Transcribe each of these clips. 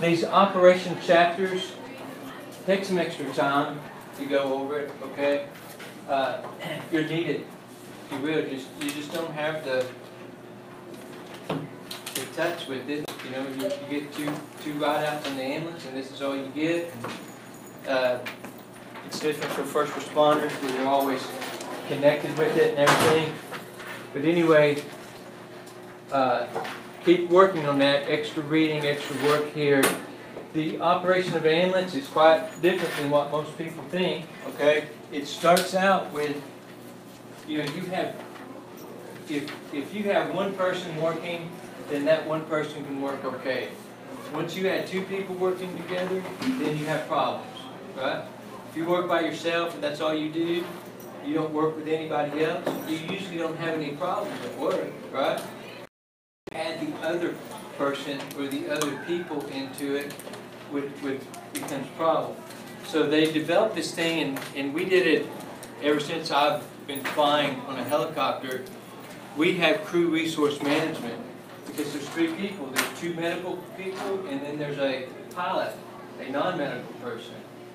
these operation chapters, take some extra time to go over it, okay? You're needed. You will. You just don't have to touch with it. You know, you get two ride-outs on the ambulance, and this is all you get. It's different for first responders, where they're always connected with it and everything. But anyway, keep working on that. Extra reading, extra work here. The operation of an ambulance is quite different than what most people think. Okay, it starts out with, you know, if you have one person working, then that one person can work okay. Once you had two people working together, then you have problems, right? If you work by yourself and that's all you do, you don't work with anybody else, you usually don't have any problems at work, right? Add the other person or the other people into it, which becomes a problem. So they developed this thing, and we did it ever since I've been flying on a helicopter. We have crew resource management because there's three people. There's two medical people, and then there's a pilot, a non-medical person.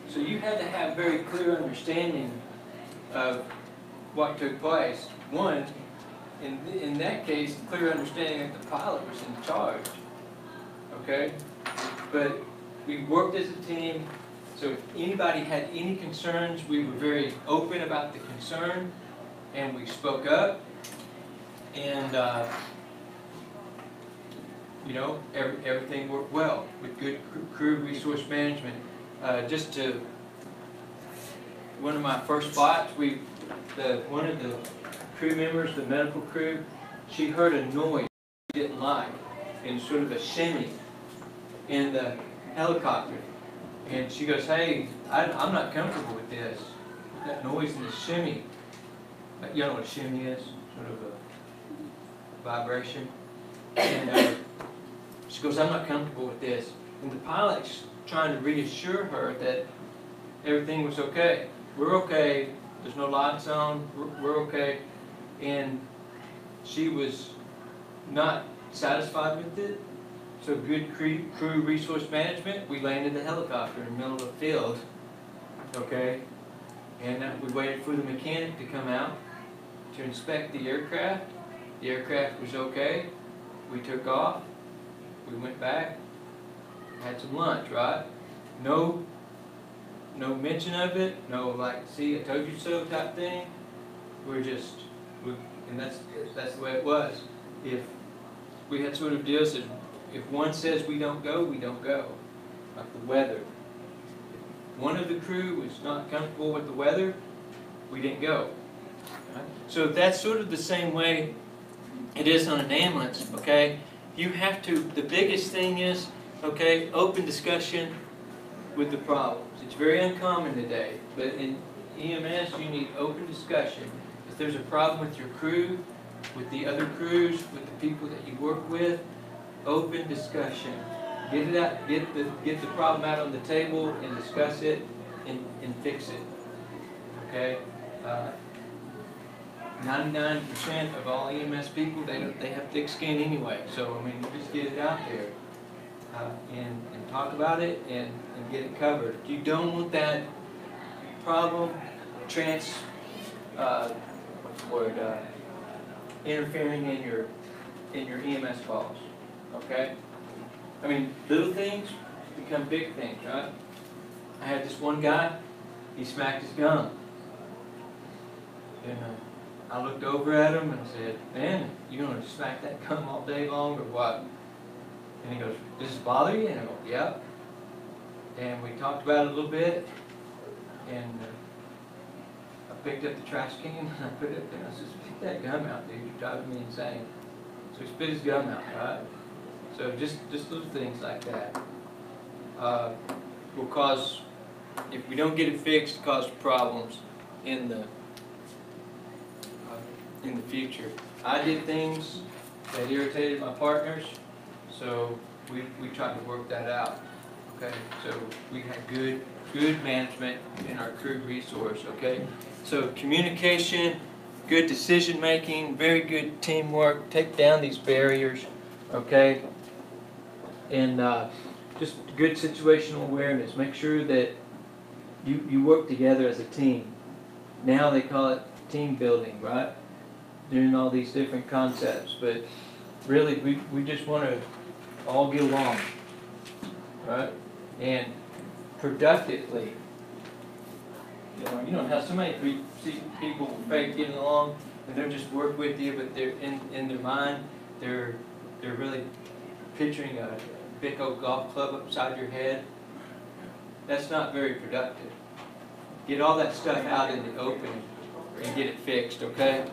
So you had to have very clear understanding of what took place. One, in that case, clear understanding that the pilot was in charge. Okay? But we worked as a team, so if anybody had any concerns, we were very open about the concern, and we spoke up, and you know, everything worked well with good crew resource management. One of my first flights, one of the crew members, the medical crew, she heard a noise she didn't like, and sort of a shimmy in the helicopter. And she goes, "Hey, I'm not comfortable with this. That noise and the shimmy." You know what a shimmy is? Sort of a vibration. And she goes, "I'm not comfortable with this." And the pilot's trying to reassure her that everything was okay. We're okay. There's no lights on. We're okay. And she was not satisfied with it. So good crew resource management, we landed the helicopter in the middle of the field, okay? And we waited for the mechanic to come out to inspect the aircraft. The aircraft was okay. We took off. We went back, had some lunch, right? No mention of it, no like, "See, I told you so" type thing. And that's the way it was. If we had sort of deals that if one says we don't go, we don't go. Like the weather. If one of the crew was not comfortable with the weather, we didn't go. Right? So that's sort of the same way it is on an ambulance, okay? You have to, the biggest thing is, okay, open discussion with the problems. It's very uncommon today, but in EMS you need open discussion. If there's a problem with your crew, with the other crews, with the people that you work with, open discussion. Get it out, get the problem out on the table and discuss it and fix it. Okay? 99% of all EMS people, they have thick skin anyway. So I mean, just get it out there and talk about it and get it covered. You don't want that problem interfering in your EMS calls. Okay? I mean, little things become big things, right? I had this one guy, he smacked his gum. And I looked over at him and said, "Man, you gonna smack that gum all day long or what?" And he goes, "Does this bother you?" And I go, "Yeah." And we talked about it a little bit, and I picked up the trash can and I put it there. I said, "Spit that gum out, dude. You're driving me insane." So he spit his gum out, right? So just little things like that will cause, if we don't get it fixed, cause problems in the future. I did things that irritated my partners, so we tried to work that out. Okay, so we had good management in our crew resource. Okay, so communication, good decision making, very good teamwork. Take down these barriers. Okay, and just good situational awareness. Make sure that you work together as a team. Now they call it team building, right? Doing all these different concepts, but really we just want to all get along, right? And productively. You know how we see people fake getting along and they're just work with you, but they're in their mind they're really picturing a big old golf club upside your head. That's not very productive. Get all that stuff out in the open and get it fixed, okay?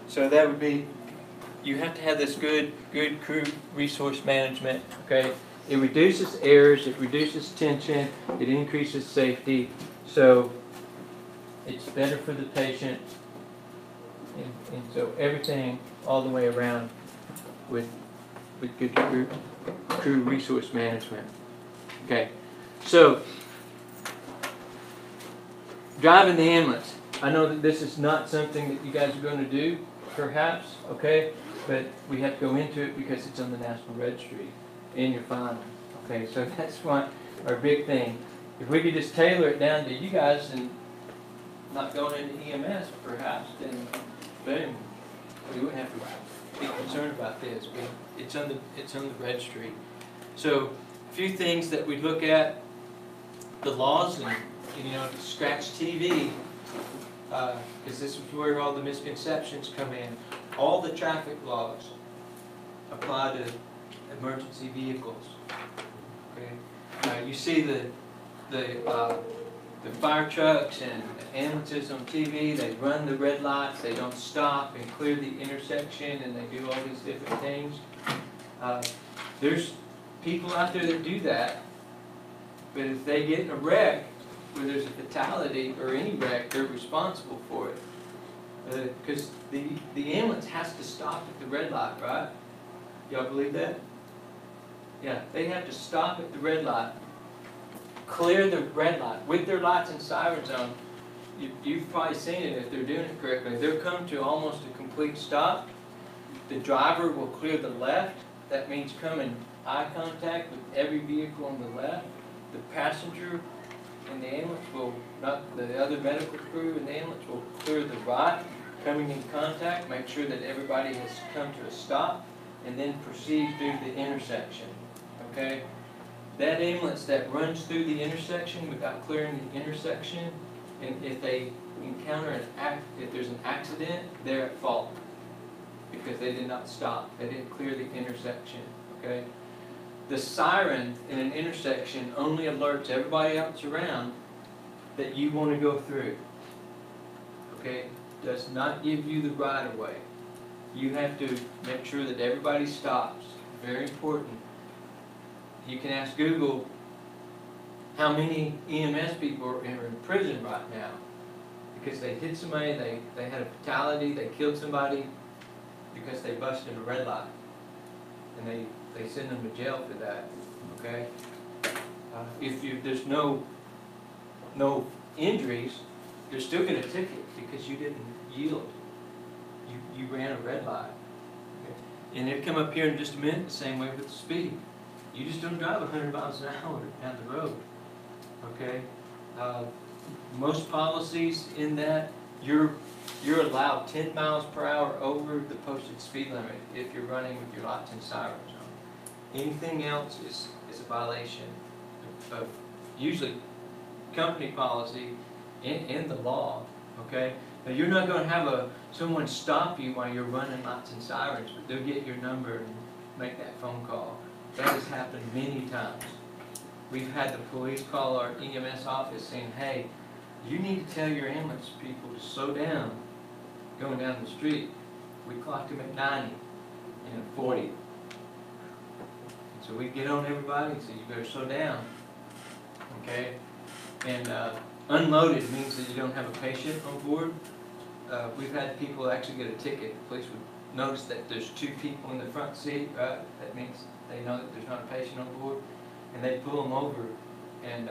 So that would be, you have to have this good crew resource management, okay? It reduces errors, it reduces tension, it increases safety, so it's better for the patient, and so everything all the way around with good crew resource management. Okay, so driving the ambulance. I know that this is not something that you guys are going to do, perhaps, okay, but we have to go into it because it's on the National Registry in your final. Okay, so that's one our big thing. If we could just tailor it down to you guys and not going into EMS, perhaps, then boom, we wouldn't have to be concerned about this. But it's on the registry. So a few things that we look at: the laws, and scratch TV, because this is where all the misconceptions come in. All the traffic laws apply to emergency vehicles. Okay, you see the fire trucks and ambulances on TV. They run the red lights. They don't stop and clear the intersection, and they do all these different things. There's people out there that do that, but if they get in a wreck where there's a fatality or any wreck, they're responsible for it. Because the ambulance has to stop at the red light, right? Y'all believe that? Yeah, they have to stop at the red light, clear the red light with their lights and sirens on. You've probably seen it if they're doing it correctly. They'll come to almost a complete stop. The driver will clear the left. That means come in eye contact with every vehicle on the left. The passenger in the ambulance will, not the other medical crew in the ambulance, will clear the right, coming in contact, make sure that everybody has come to a stop, and then proceed through the intersection. Okay? That ambulance that runs through the intersection without clearing the intersection, and if they encounter if there's an accident, they're at fault because they did not stop. They didn't clear the intersection. Okay? The siren in an intersection only alerts everybody else around that you want to go through. Okay? Does not give you the right of way. You have to make sure that everybody stops. Very important. You can ask Google how many EMS people are in prison right now because they hit somebody, they had a fatality, they killed somebody because they busted a red light, and they send them to jail for that. Okay. If there's no injuries, you're still get a ticket because you didn't yield. You ran a red light. Okay. And it'll come up here in just a minute the same way with the speed. You just don't drive 100 miles an hour down the road. Okay. Most policies in that you're allowed 10 miles per hour over the posted speed limit if you're running with your lights and sirens on. Anything else is a violation of usually company policy and the law. Okay. Now you're not going to have someone stop you while you're running lights and sirens, but they'll get your number and make that phone call. That has happened many times. We've had the police call our EMS office saying, hey, you need to tell your ambulance people to slow down going down the street. We clocked them at 90 and 40. And so we get on everybody and say, you better slow down. Okay? And unloaded means that you don't have a patient on board. We've had people actually get a ticket. The police would notice that there's 2 people in the front seat, right? That means they know that there's not a patient on board. And they pull them over and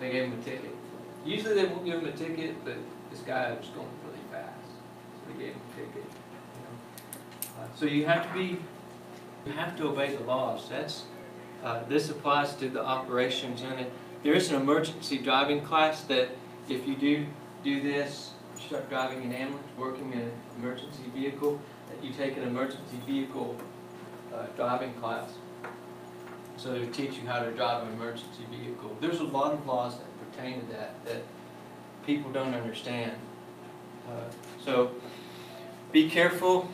they gave them a ticket. Usually they won't give them a ticket, but this guy was going really fast. So they gave him a ticket. You know? So you have to obey the laws. This applies to the operations unit. There is an emergency driving class that if you do this, start driving an ambulance, working in an emergency vehicle, that you take an emergency vehicle driving class. So they teach you how to drive an emergency vehicle. There's a lot of laws that pertain to that people don't understand. So be careful.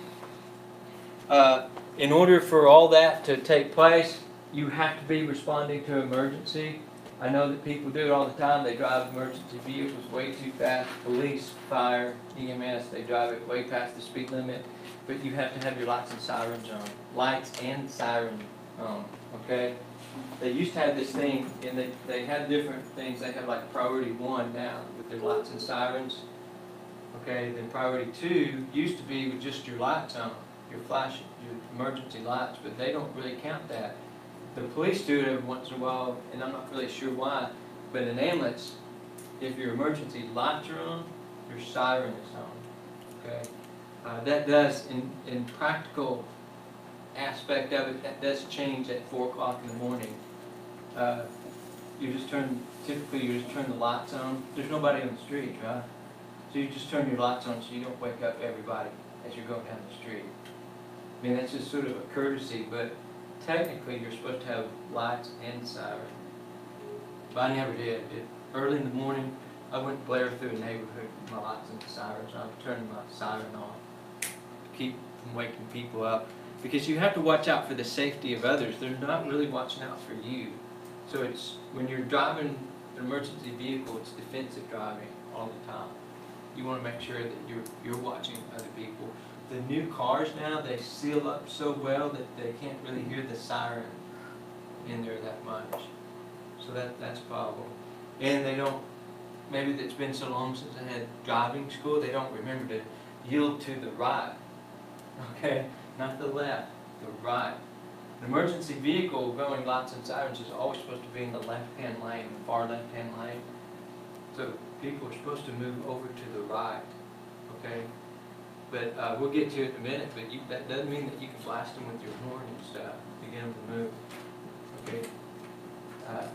In order for all that to take place, you have to be responding to emergency. I know that people do it all the time. They drive emergency vehicles way too fast. Police, fire, EMS, they drive it way past the speed limit. But you have to have your lights and sirens on. Lights and sirens on, okay? They used to have this thing, and they had different things. They have like priority 1 now with their lights and sirens. Okay, then priority 2 used to be with just your lights on, your flash, your emergency lights, but they don't really count that. The police do it every once in a while, and I'm not really sure why, but in an ambulance, if your emergency lights are on, your siren is on, okay? That does, in practical aspect of it, that does change at 4 o'clock in the morning. Typically you just turn the lights on. There's nobody on the street, right? So you just turn your lights on so you don't wake up everybody as you're going down the street. I mean, that's just sort of a courtesy, but technically you're supposed to have lights and siren. But I never did. Early in the morning, I wouldn't blare through a neighborhood with my lights and sirens. I would turn my siren on to keep from waking people up. Because you have to watch out for the safety of others. They're not really watching out for you. So it's, when you're driving an emergency vehicle, it's defensive driving all the time. You want to make sure that you're watching other people. The new cars now, they seal up so well that they can't really hear the siren in there that much. So that's a problem. And they don't, maybe it's been so long since I had driving school, they don't remember to yield to the right. Okay? Not the left, the right. An emergency vehicle going lights and sirens is always supposed to be in the left-hand lane, the far left-hand lane. So people are supposed to move over to the right, okay? But we'll get to it in a minute, but that doesn't mean that you can blast them with your horn and stuff to get them to move, okay?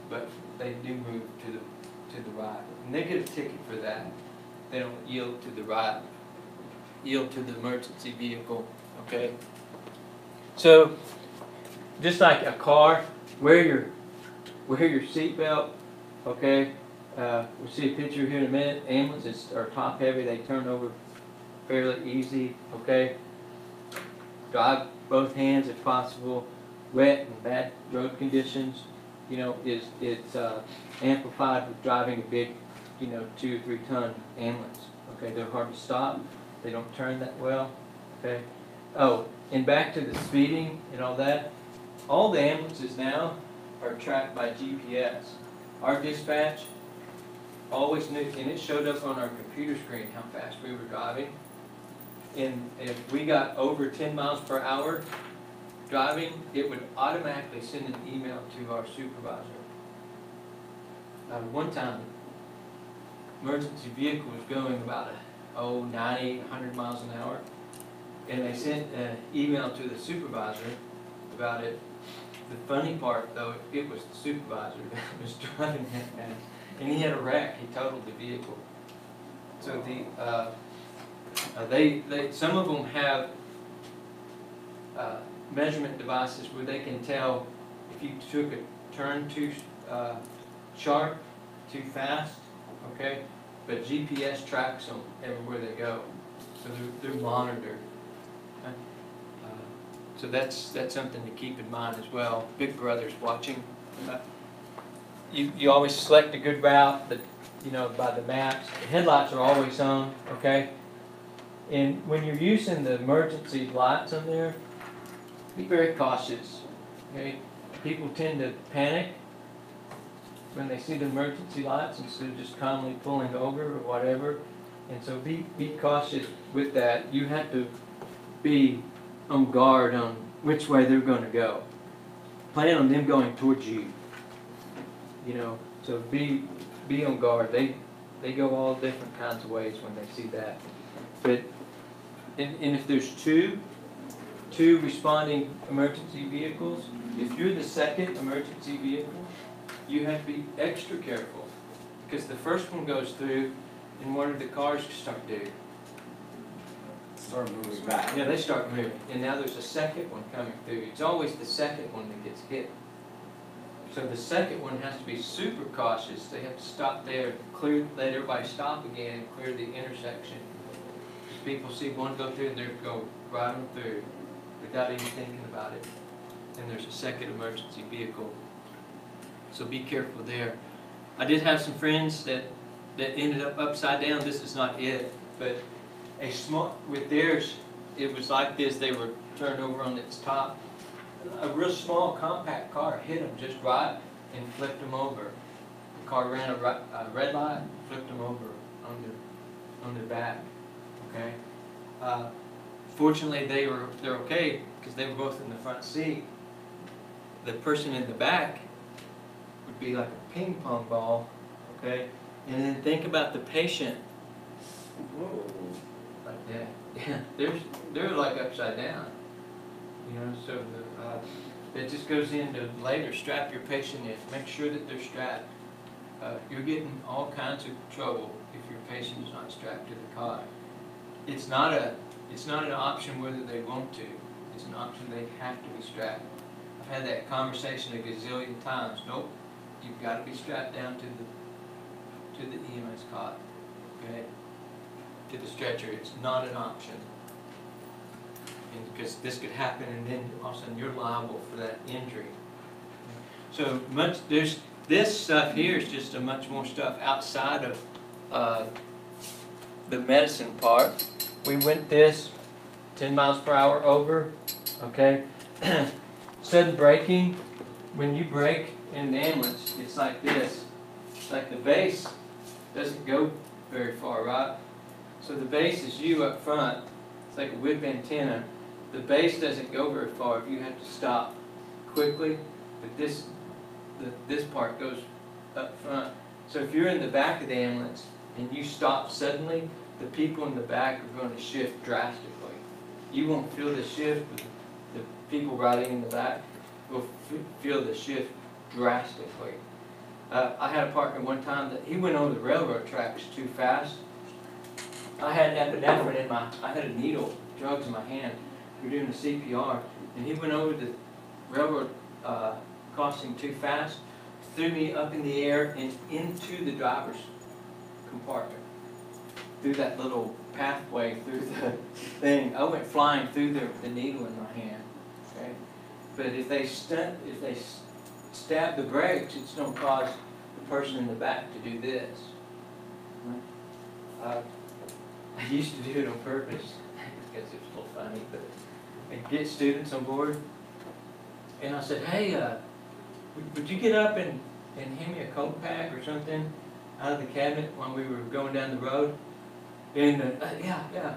But they do move to the right. And they get a ticket for that. They don't yield to the right, yield to the emergency vehicle, okay? So, just like a car, wear your seatbelt, okay? We'll see a picture here in a minute. Ambulances are top heavy, they turn over fairly easy, okay? Drive both hands if possible. Wet and bad road conditions, you know, it's amplified with driving a big, 2 or 3 ton ambulance, okay? They're hard to stop, they don't turn that well, okay? Oh, and back to the speeding and all that, all the ambulances now are tracked by GPS. Our dispatch always knew, and it showed up on our computer screen how fast we were driving. And if we got over 10 miles per hour driving, it would automatically send an email to our supervisor. One time, emergency vehicle was going about 90, 100 miles an hour, and they sent an email to the supervisor about it. The funny part, though, it was the supervisor that was driving that fast, and he had a wreck. He totaled the vehicle. So some of them have measurement devices where they can tell if you took a turn too sharp, too fast, okay? But GPS tracks them everywhere they go, so they're monitored. Okay? So that's something to keep in mind as well. Big Brother's watching. You always select a good route, that by the maps. The headlights are always on, okay? And when you're using the emergency lights on there, be very cautious. Okay? People tend to panic when they see the emergency lights instead of just calmly pulling over or whatever. And so be cautious with that. You have to be on guard on which way they're going to go. Plan on them going towards you. So be on guard. They go all different kinds of ways when they see that. But and if there's two 2 responding emergency vehicles. If you're the second emergency vehicle, you have to be extra careful because the first one goes through and one of the cars start moving back. Yeah, they start moving. And now there's a second one coming through. It's always the second one that gets hit. So the second one has to be super cautious. They have to stop there, let everybody stop again and clear the intersection. People see one go through and they go right on through without even thinking about it. And there's a second emergency vehicle. So be careful there. I did have some friends that ended up upside down. This is not it, but with theirs, it was like this. They were turned over on its top. A real small compact car hit them just right and flipped them over. The car ran a red light, flipped them over on their back. Okay. Fortunately, they're okay because they were both in the front seat. The person in the back would be like a ping pong ball. Okay. And then think about the patient. Whoa. Like that. Yeah. They're like upside down. You know, so it just goes into later, strap your patient in. Make sure that they're strapped. You're getting all kinds of trouble if your patient is not strapped to the cot. It's not an option whether they want to. It's an option they have to be strapped. I've had that conversation a gazillion times. Nope, you've got to be strapped down to the EMS cot. Okay, to the stretcher. It's not an option. Because this could happen, and then all of a sudden you're liable for that injury. So there's this stuff here is just a much more stuff outside of the medicine part. We went this 10 miles per hour over. Okay, sudden braking. When you brake in the ambulance, it's like this. It's like the base doesn't go very far, right? So the base is you up front. It's like a whip antenna. The base doesn't go very far. You have to stop quickly, but this part goes up front. So if you're in the back of the ambulance and you stop suddenly, the people in the back are going to shift drastically. You won't feel the shift, but the people riding in the back will feel the shift drastically. I had a partner one time that he went over the railroad tracks too fast. I had epinephrine I had a needle, drugs in my hand. We were doing a CPR, and he went over the railroad crossing too fast, threw me up in the air and into the driver's compartment, through that little pathway, through the thing. I went flying through the needle in my hand. Okay, but if they stab the brakes, it's going to cause the person in the back to do this. I used to do it on purpose because it was a little funny, but and get students on board. And I said, hey, would you get up and hand me a coat pack or something out of the cabinet when we were going down the road? And yeah.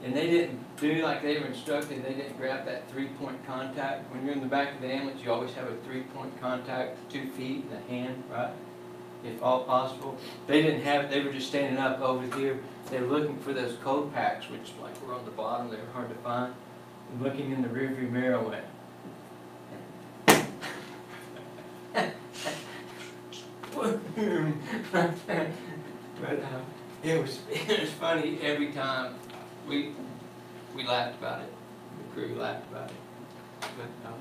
And they didn't do like they were instructed. They didn't grab that 3-point contact. When you're in the back of the ambulance, you always have a 3-point contact, 2 feet and a hand, right? If all possible. They didn't have it. They were just standing up over here. They were looking for those cold packs, which like were on the bottom. They were hard to find. And looking in the rearview mirror went. But it was funny every time. We laughed about it. The crew laughed about it. But,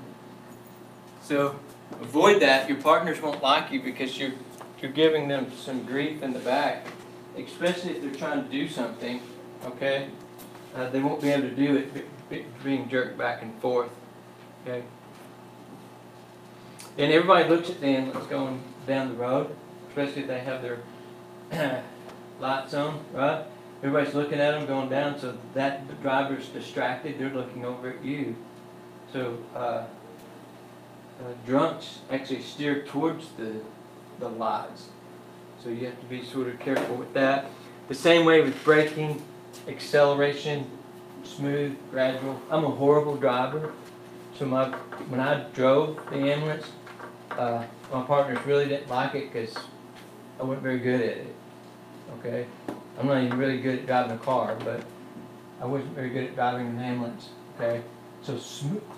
so avoid that. Your partners won't like you because you're giving them some grief in the back, especially if they're trying to do something. Okay, they won't be able to do it being jerked back and forth. Okay, and everybody looks at the ambulance going down the road, especially if they have their lights on, right? Everybody's looking at them going down, so that the driver's distracted. They're looking over at you. So drunks actually steer towards the lights. So you have to be sort of careful with that. The same way with braking, acceleration, smooth, gradual. I'm a horrible driver. So when I drove the ambulance, my partners really didn't like it because I wasn't very good at it. Okay? I'm not even really good at driving a car, but I wasn't very good at driving an ambulance. Okay? So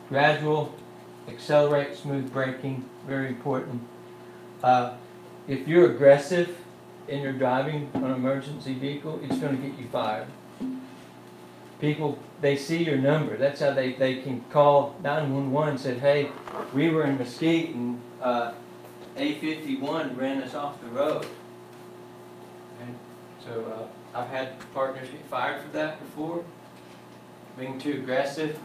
gradual, accelerate, smooth braking, very important. If you're aggressive and you're driving an emergency vehicle, it's going to get you fired. People, they see your number. That's how they can call 911 and say, hey, we were in Mesquite and A51 ran us off the road. Okay? So I've had partners get fired for that before, being too aggressive.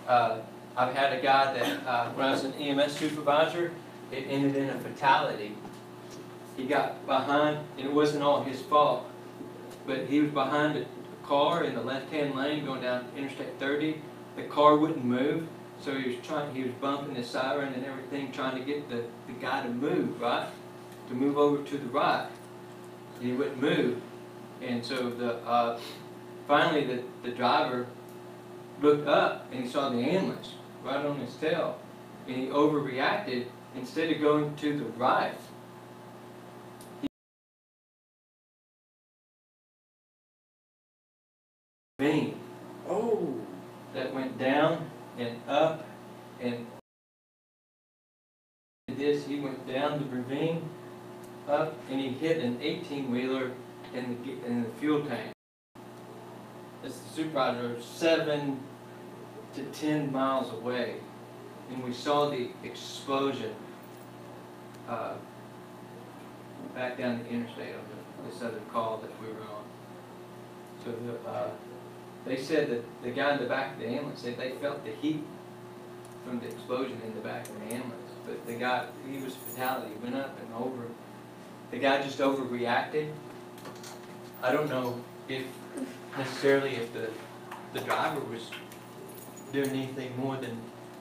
I've had a guy that, when I was an EMS supervisor, it ended in a fatality. He got behind, and it wasn't all his fault, but he was behind a car in the left-hand lane going down Interstate 30. The car wouldn't move, so he was bumping his siren and everything, trying to get the guy to move, right? To move over to the right. And he wouldn't move. And so finally the driver looked up and he saw the ambulance right on his tail. And he overreacted. Instead of going to the right, vein. Oh. That went down and up, and he went down the ravine, up, and he hit an 18-wheeler in the fuel tank. It's the supervisor 7 to 10 miles away, and we saw the explosion back down the interstate on this other call that we were on. So they said that the guy in the back of the ambulance said they felt the heat from the explosion in the back of the ambulance. But the guy, he was fatality, went up and over. The guy just overreacted. I don't know if necessarily if the driver was doing anything more than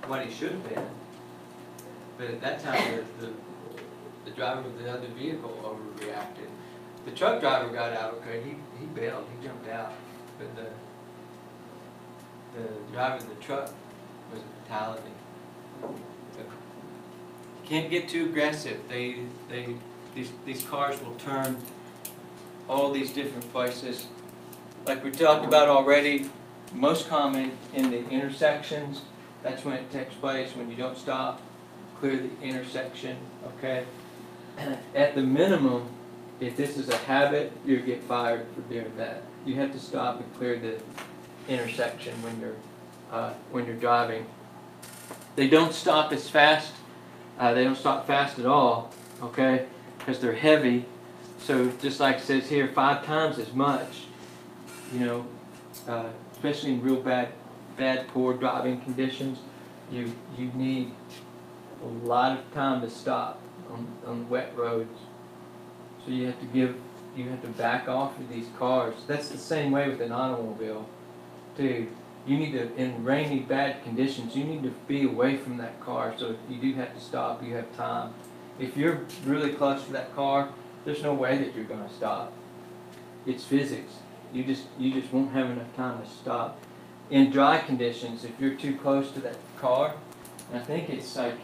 what he should have been. But at that time, the driver of the other vehicle overreacted. The truck driver got out okay. He bailed. He jumped out. But the driver of the truck was a fatality. Can't get too aggressive. These cars will turn all these different places. Like we talked about already, most common in the intersections. That's when it takes place, when you don't stop, clear the intersection, okay? At the minimum, if this is a habit, you get fired for doing that. You have to stop and clear the intersection when you're driving. They don't stop as fast. They don't stop fast at all, okay? Because they're heavy. So just like it says here, 5 times as much. You know, especially in real bad, poor driving conditions, you need a lot of time to stop on wet roads. So you have to back off of these cars. That's the same way with an automobile, too. You need to, in rainy, bad conditions, you need to be away from that car. So if you do have to stop, you have time. If you're really close to that car, there's no way that you're going to stop. It's physics. You just won't have enough time to stop. In dry conditions, if you're too close to that car, and I think it's like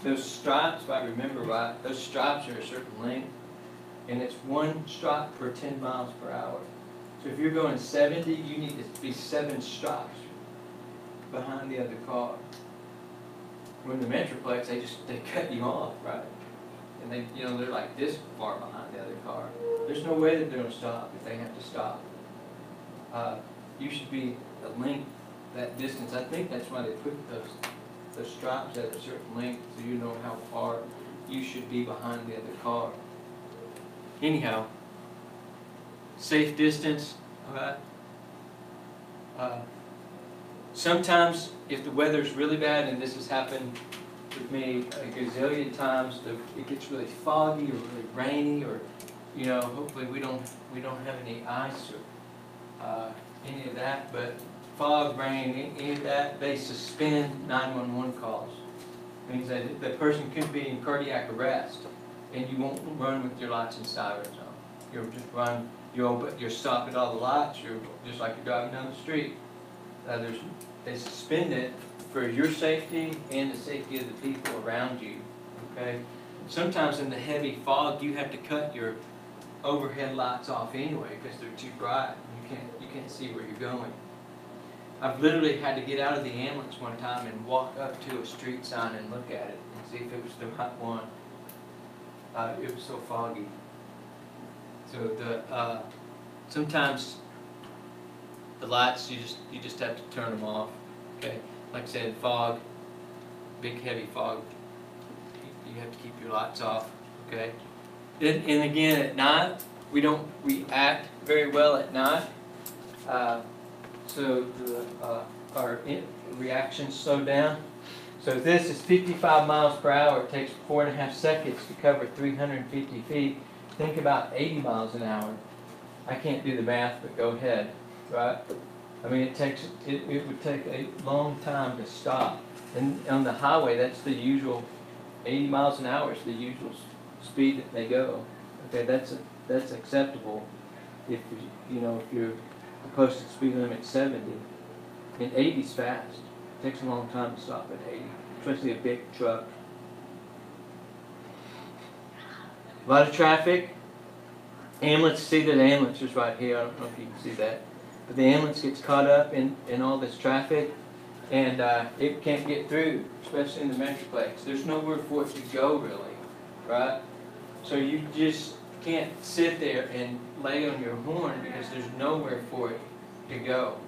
those stripes, if I remember right, those stripes are a certain length, and it's 1 stripe per 10 miles per hour. So if you're going 70, you need to be 7 stripes behind the other car. When the Metroplex, they cut you off, right? And they're like this far behind the other car. There's no way that they're going to stop if they have to stop. You should be a length, that distance. I think that's why they put those stripes at a certain length, so you know how far you should be behind the other car. Anyhow, safe distance, all right? Sometimes, if the weather's really bad, and this has happened with me a gazillion times, it gets really foggy or really rainy, or hopefully we don't have any ice or any of that. But fog, rain, any of that, they suspend 911 calls. It means that the person could be in cardiac arrest, and you won't run with your lights and sirens on. You'll just run. You'll stop at all the lights. You're just like you're driving down the street. They suspend it for your safety and the safety of the people around you. Okay. Sometimes in the heavy fog, you have to cut your overhead lights off anyway because they're too bright. You can't see where you're going. I've literally had to get out of the ambulance one time and walk up to a street sign and look at it and see if it was the right one. It was so foggy. So sometimes the lights you just have to turn them off. Okay, like I said, fog, big heavy fog. You have to keep your lights off. Okay, and again at night we don't react very well at night. So our reactions slow down. So if this is 55 miles per hour, it takes 4.5 seconds to cover 350 feet. Think about 80 miles an hour. I can't do the math, but go ahead, right? I mean, it would take a long time to stop. And on the highway, that's the usual 80 miles an hour is the usual speed that they go. Okay, that's acceptable if if you're the posted speed limit 70, and 80 is fast. It takes a long time to stop at 80, especially a big truck. A lot of traffic. Ambulance, see that the ambulance is right here. I don't know if you can see that. But the ambulance gets caught up in all this traffic, and it can't get through, especially in the Metroplex. There's nowhere for it to go, really, right? So you just can't sit there and lay on your horn because there's nowhere for it to go.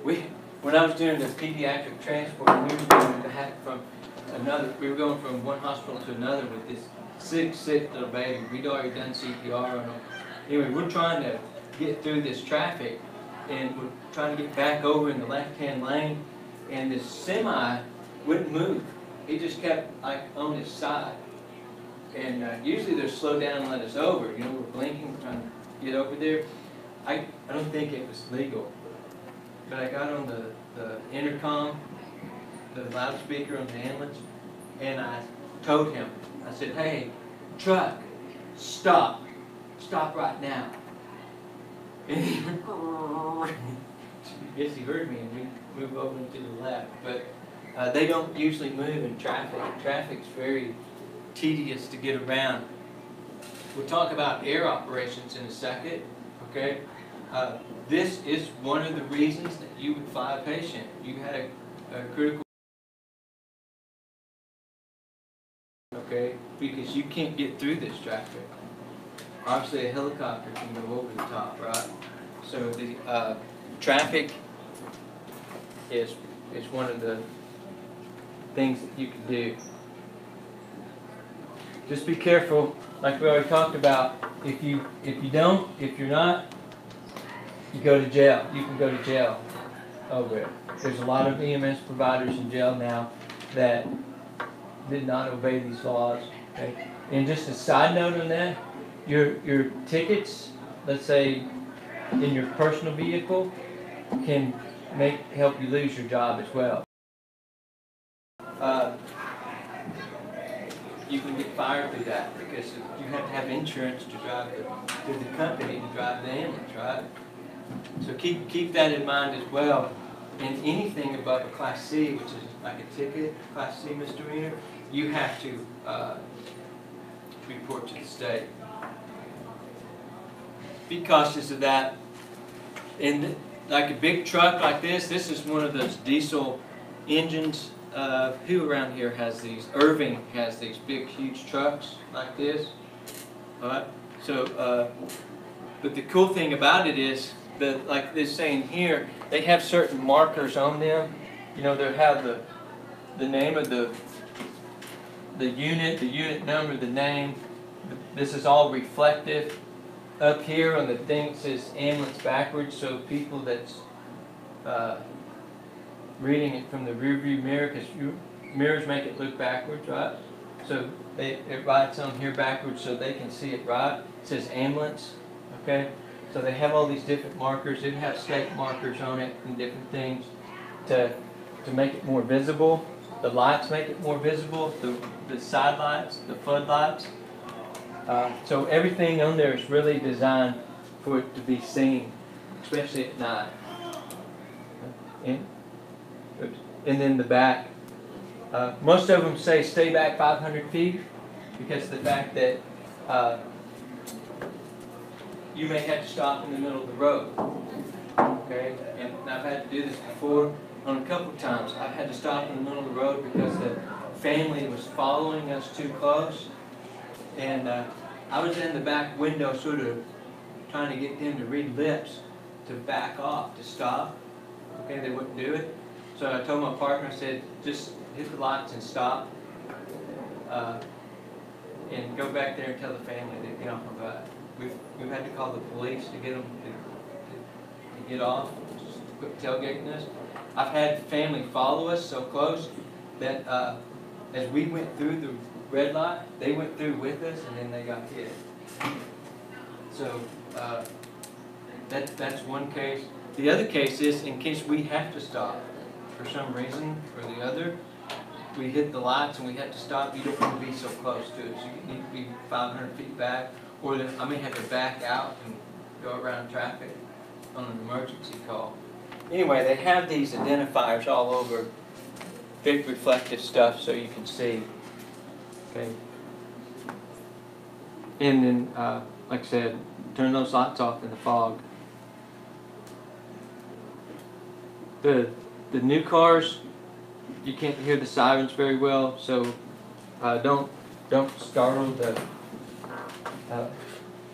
When I was doing the pediatric transport, we were going back from we were going from one hospital to another with this sick little baby. We'd already done CPR on him. Anyway, we're trying to get through this traffic, and we're trying to get back over in the left-hand lane, and this semi wouldn't move. He just kept like on his side. And usually they're slow down and let us over. We're blinking, trying to get over there. I don't think it was legal. But I got on the intercom, the loudspeaker on the ambulance, and I told him, I said, "Hey, truck, stop. Stop right now." And he went, I guess he heard me, and we moved over to the left. But they don't usually move in traffic. Traffic's very tedious to get around. We'll talk about air operations in a second, okay? This is one of the reasons that you would fly a patient. You had a critical, okay? Because you can't get through this traffic. Obviously a helicopter can go over the top, right? So the traffic is one of the things that you can do. Just be careful, like we already talked about. If you're not, you go to jail. You can go to jail over it. There's a lot of EMS providers in jail now that did not obey these laws. Okay? And just a side note on that, your tickets, let's say in your personal vehicle, can help you lose your job as well. You can get fired through that because you have to have insurance to drive through the company to drive the ambulance, right? So keep that in mind as well. And anything above a Class C, which is like a ticket, Class C misdemeanor, you have to report to the state. Be cautious of that. And like a big truck like this is one of those diesel engines. Who around here has these? Irving has these big, huge trucks like this. All right. So, but the cool thing about it is that, like this saying here, they have certain markers on them. They have the name of the unit number, the name. This is all reflective. Up here on the thing it says ambulance backwards, so people that's reading it from the rear view mirror, because mirrors make it look backwards, right? So it writes on here backwards so they can see it right. It says ambulance, okay? So they have all these different markers. It has state markers on it and different things to make it more visible. The lights make it more visible, the side lights, the floodlights. So everything on there is really designed for it to be seen, especially at night. And then the back. Most of them say stay back 500 feet because of the fact that you may have to stop in the middle of the road. Okay. okay? And I've had to do this before on a couple of times. I've had to stop in the middle of the road because the family was following us too close. And I was in the back window sort of trying to get them to read lips to back off, to stop. Okay, they wouldn't do it. So I told my partner, I said, just hit the lights and stop. And go back there and tell the family to get off my butt. We've had to call the police to get them to get off, just quit tailgating us. I've had family follow us so close that as we went through the red light, they went through with us and then they got hit. So that's one case. The other case is in case we have to stop for some reason or the other. We hit the lights and we have to stop. You don't want to be so close to it. So you need to be 500 feet back, or I may have to back out and go around traffic on an emergency call. Anyway, they have these identifiers all over, big reflective stuff so you can see. Okay. And then, like I said, turn those lights off in the fog. The new cars, you can't hear the sirens very well, so don't startle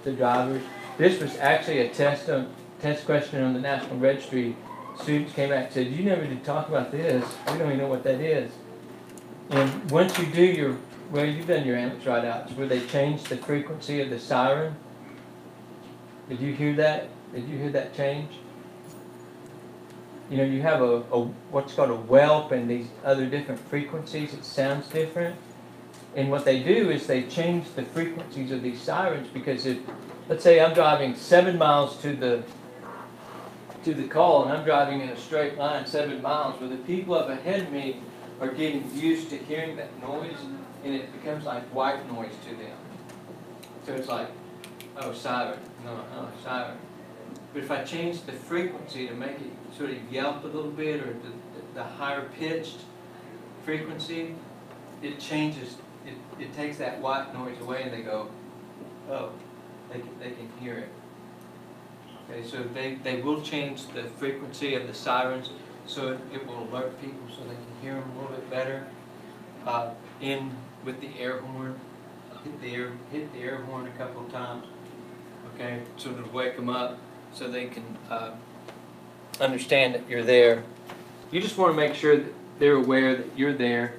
the drivers. This was actually a test question on the National Registry. Students came back and said, "You never did talk about this. We don't even know what that is." And once you do you've done your ambulance ride-outs where they change the frequency of the siren. Did you hear that? Did you hear that change? You know, you have a what's called a whelp and these other different frequencies. It sounds different. And what they do is they change the frequencies of these sirens because if, let's say I'm driving 7 miles to the call and I'm driving in a straight line 7 miles, well, the people up ahead of me are getting used to hearing that noise and it becomes like white noise to them. So it's like, oh, siren, no, oh, siren. But if I change the frequency to make it sort of yelp a little bit, or the higher pitched frequency, it changes, it takes that white noise away and they go, oh, they can hear it. Okay, so they will change the frequency of the sirens so it will alert people so they can hear them a little bit better. In with the air horn, hit the air horn a couple of times, okay, so to wake them up so they can understand that you're there. You just want to make sure that they're aware that you're there,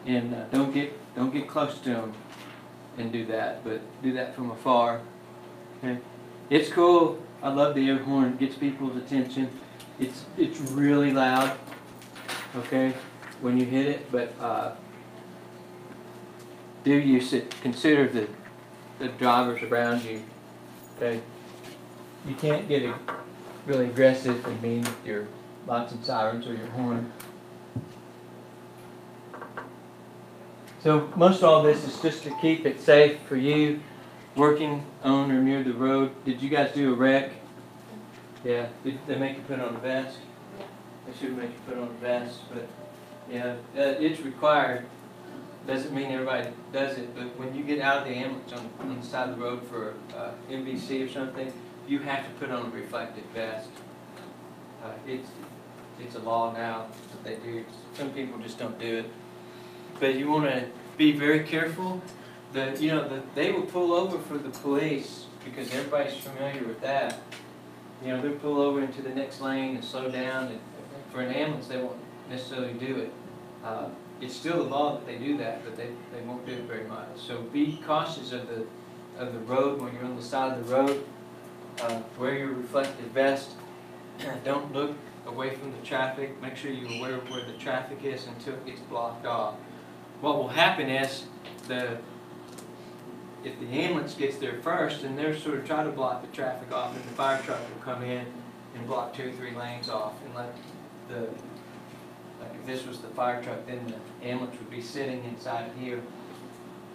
and don't get close to them and do that, but do that from afar. Okay, it's cool. I love the air horn. It gets people's attention. It's really loud. Okay, when you hit it, but do you consider the drivers around you? Okay, you can't get really aggressive and mean with your lights and sirens or your horn. So most all this is just to keep it safe for you working on or near the road. Did you guys do a wreck? Yeah. Did they make you put on a vest? Yeah. They should make you put on a vest, but yeah, it's required. Doesn't mean everybody does it, but when you get out of the ambulance on the side of the road for MVC or something, you have to put on a reflective vest. It's a law now that they do. Some people just don't do it. But you want to be very careful. They will pull over for the police because everybody's familiar with that. They'll pull over into the next lane and slow down. And for an ambulance, they won't necessarily do it. It's still the law that they do that, but they won't do it very much. So be cautious of the road when you're on the side of the road. Wear your reflective vest. Don't look away from the traffic. Make sure you're aware of where the traffic is until it gets blocked off. What will happen is if the ambulance gets there first, then they'll sort of try to block the traffic off, and the fire truck will come in and block 2 or 3 lanes off and let like if this was the fire truck, then the ambulance would be sitting inside here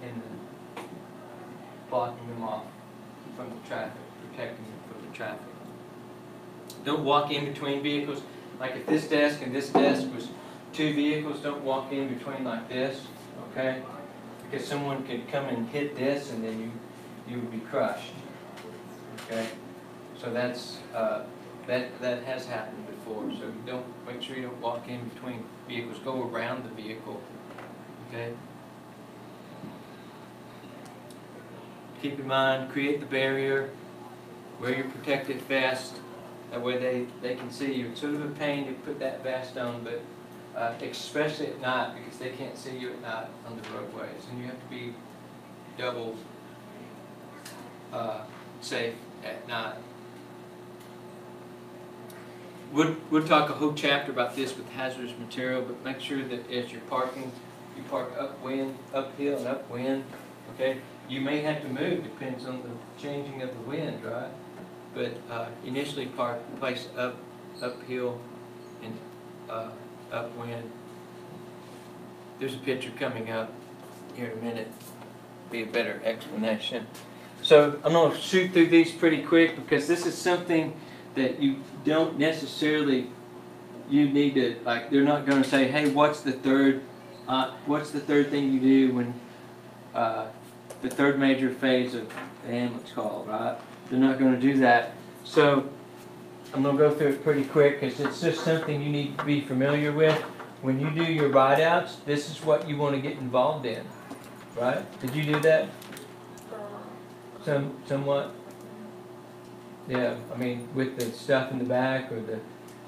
and blocking them off from the traffic, protecting them from the traffic. Don't walk in between vehicles. Like if this desk and this desk was 2 vehicles, don't walk in between like this, okay? Because someone could come and hit this and then you would be crushed, okay? So that's That has happened before, so you don't, make sure you don't walk in between vehicles, go around the vehicle, okay? Keep in mind, create the barrier, wear your protective vest, that way they can see you. It's sort of a pain to put that vest on, but especially at night, because they can't see you at night on the roadways, and you have to be double safe at night. We'll talk a whole chapter about this with hazardous material, but make sure that as you're parking, you park upwind, uphill and upwind, okay? You may have to move, depends on the changing of the wind, right? But initially place uphill and upwind. There's a picture coming up here in a minute, be a better explanation. So I'm going to shoot through these pretty quick because this is something that you don't necessarily, you need to, like, they're not going to say, hey, what's the third thing you do when the third major phase of the ambulance call, right? They're not going to do that. So I'm going to go through it pretty quick because it's just something you need to be familiar with. When you do your ride outs, this is what you want to get involved in, right? Did you do that? Somewhat? Yeah, I mean, with the stuff in the back or the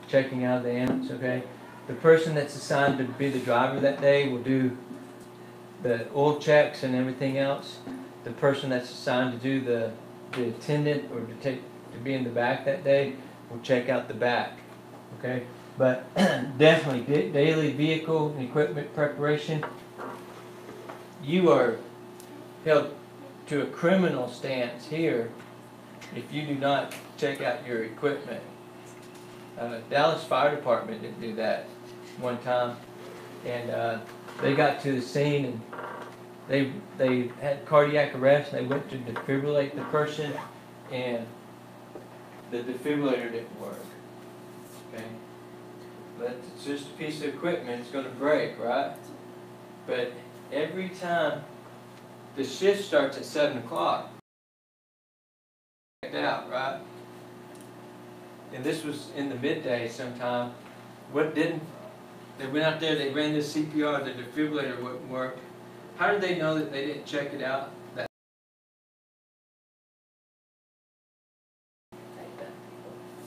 checking out of the ambulance, okay? The person that's assigned to be the driver that day will do the oil checks and everything else. The person that's assigned to do the attendant or to be in the back that day will check out the back, okay? But definitely daily vehicle and equipment preparation. You are held to a criminal stance here if you do not check out your equipment. Dallas Fire Department didn't do that one time, and they got to the scene and they had cardiac arrest and they went to defibrillate the person and the defibrillator didn't work. Okay, but it's just a piece of equipment, it's going to break, right? But every time the shift starts at 7 o'clock, out, right? And this was in the midday sometime. They went out there, they ran this CPR, the defibrillator wouldn't work. How did they know that they didn't check it out?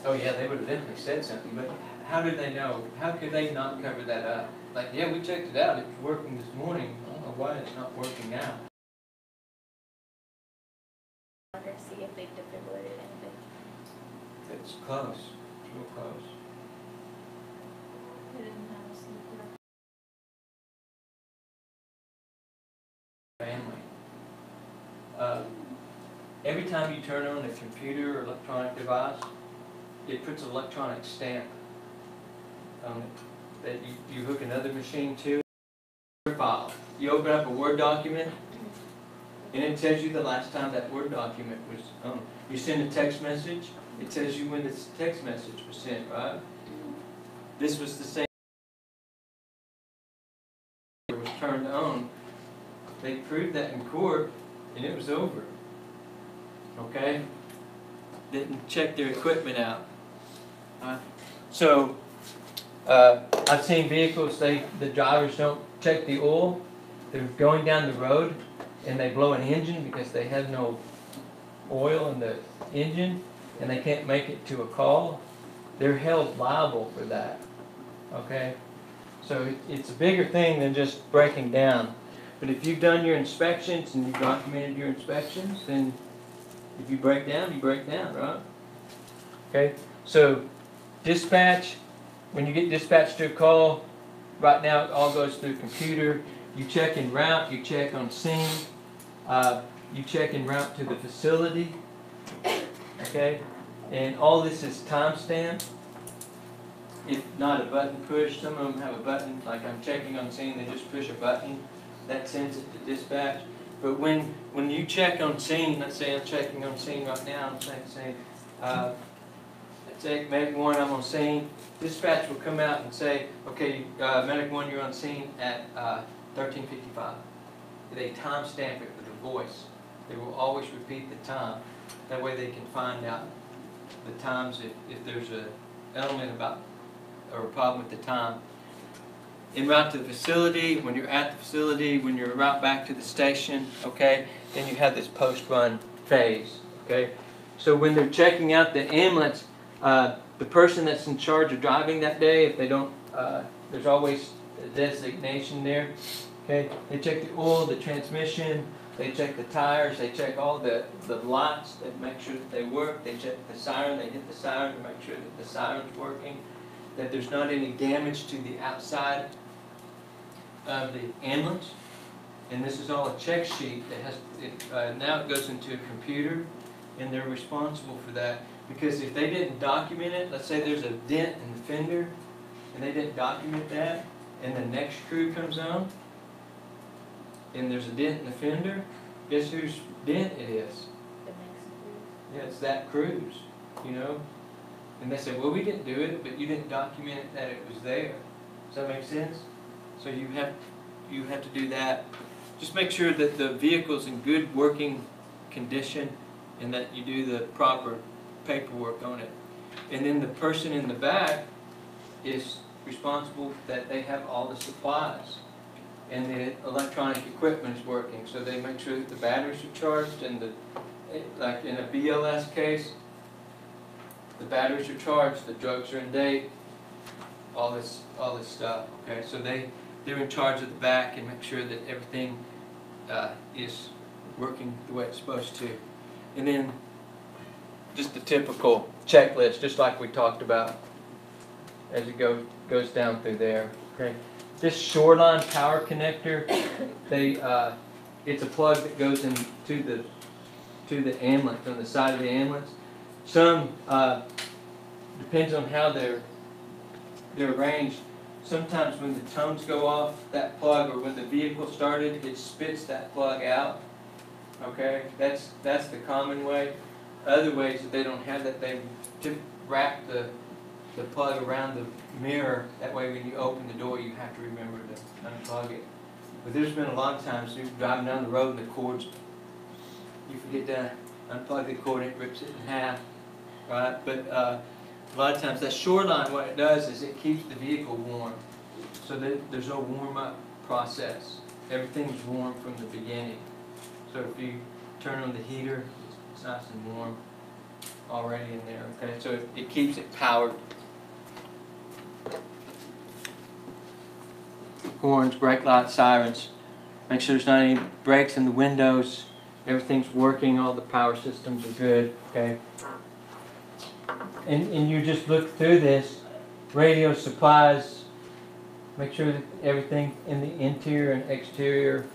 Oh yeah, they would have definitely said something, but how did they know? How could they not cover that up? Like, yeah, we checked it out, it was working this morning. I don't know why it's not working now. See if they defibrillated anything. It's close, it's real close. They didn't have a sleeper. Family. Every time you turn on a computer or electronic device, it puts an electronic stamp on it that you hook another machine to. File. You open up a Word document, and it tells you the last time that Word document was you send a text message, it tells you when this text message was sent, right? This was the same. It was turned on. They proved that in court, and it was over. Okay? Didn't check their equipment out. So, I've seen vehicles, the drivers don't check the oil. They're going down the road, and they blow an engine because they have no oil in the engine and they can't make it to a call. They're held liable for that. Okay? So it's a bigger thing than just breaking down. But if you've done your inspections and you've documented your inspections, then if you break down, right? Okay? So dispatch, when you get dispatched to a call, right now it all goes through computer. You check en route, you check on scene, you check en route to the facility, okay? And all this is time-stamped. If not a button push, some of them have a button, like I'm checking on scene, they just push a button, that sends it to dispatch. But when you check on scene, let's say I'm checking on scene right now, I'm saying, let's say Medic 1, I'm on scene, dispatch will come out and say, okay, Medic 1, you're on scene at 13:55. They time stamp it with a voice. They will always repeat the time. That way they can find out the times if there's a element about or a problem with the time. En route to the facility, when you're at the facility, when you're route back to the station, okay, then you have this post-run phase, okay. So when they're checking out the ambulance, the person that's in charge of driving that day, if they don't, there's always a designation there, okay. They check the oil, the transmission, they check the tires, they check all the lights, they make sure that they work, they check the siren, they hit the siren to make sure that the siren's working, that there's not any damage to the outside of the ambulance. And this is all a check sheet that has, now it goes into a computer, and they're responsible for that. Because if they didn't document it, let's say there's a dent in the fender, and they didn't document that, and the next crew comes on, and there's a dent in the fender, guess whose dent it is? The next group. Yeah, it's that crew's, you know? And they say, well, we didn't do it, but you didn't document it that it was there. Does that make sense? So you have to do that. Just make sure that the vehicle's in good working condition and that you do the proper paperwork on it. And then the person in the back is responsible that they have all the supplies and the electronic equipment is working. So they make sure that the batteries are charged and like in a BLS case, the batteries are charged, the drugs are in date, all this stuff. Okay, so they're in charge of the back and make sure that everything is working the way it's supposed to. And then just the typical checklist, just like we talked about as it goes down through there. Okay, this shoreline power connector, it's a plug that goes into the ambulance, on the side of the ambulance. Some depends on how they're arranged. Sometimes when the tones go off that plug, or when the vehicle started, it spits that plug out. Okay, that's the common way. Other ways that they don't have that, they wrap the plug around the mirror. That way, when you open the door, you have to remember to unplug it. But there's been a lot of times you're driving down the road and the cords, you forget to unplug the cord and it rips it in half, right? But a lot of times that shoreline, what it does is it keeps the vehicle warm, so that there's no warm-up process. Everything's warm from the beginning. So if you turn on the heater, it's nice and warm already in there. Okay, so it keeps it powered. Horns, brake lights, sirens. Make sure there's not any brakes in the windows. Everything's working. All the power systems are good. Okay. And you just look through this. Radio supplies. Make sure that everything in the interior and exterior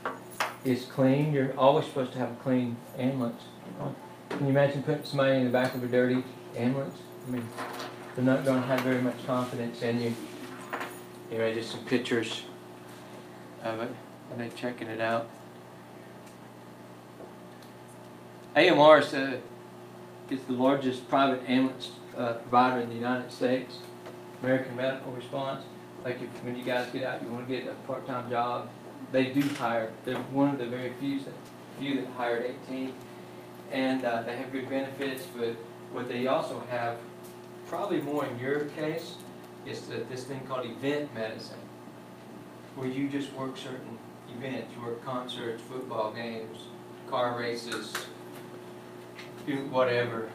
is clean. You're always supposed to have a clean ambulance. Can you imagine putting somebody in the back of a dirty ambulance? I mean, they're not going to have very much confidence in you. Anyway, just some pictures of it. Are they checking it out? AMR is the largest private ambulance provider in the United States. American Medical Response. Like when you guys get out, you want to get a part-time job, they do hire. They're one of the very few that hired 18. And they have good benefits, but what they also have, probably more in your case, is this thing called event medicine, where you just work certain events. You work concerts, football games, car races, whatever,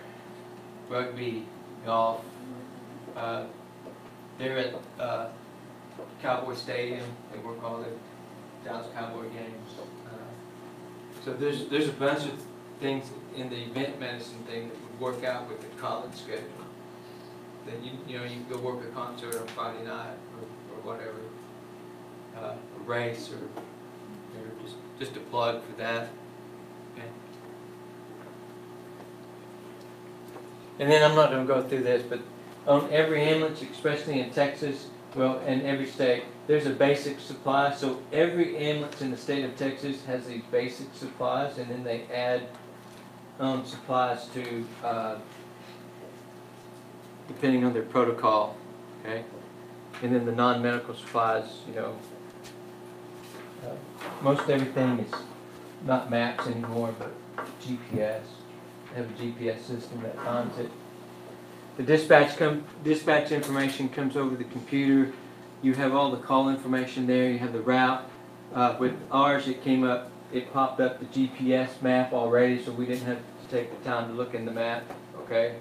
rugby, golf. They're at Cowboy Stadium. They work all the Dallas Cowboy games. So there's a bunch of things in the event medicine thing that would work out with the college schedule. That you know you can go work a concert on Friday night or whatever, a race or just a plug for that. Okay. And then I'm not going to go through this, but on every ambulance, especially in Texas, well, in every state, there's a basic supply. So every ambulance in the state of Texas has these basic supplies, and then they add supplies to depending on their protocol. Okay, and then the non-medical supplies, you know, most everything is not maps anymore, but GPS. They have a GPS system that finds it. the dispatch information comes over the computer. You have all the call information there. You have the route. With ours, it popped up the GPS map already, so we didn't have to take the time to look in the map. Okay.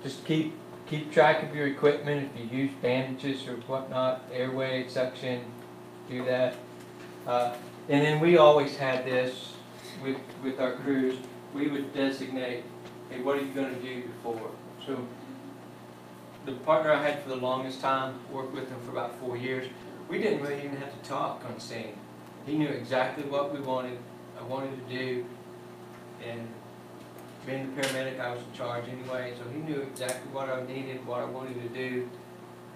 Just keep track of your equipment. If you use bandages or whatnot, airway, suction, do that. And then we always had this with our crews. We would designate, hey, what are you going to do before? So the partner I had for the longest time, worked with him for about 4 years, we didn't really even have to talk on scene. He knew exactly what I wanted to do, and being the paramedic, I was in charge anyway, so he knew exactly what I needed, what I wanted to do,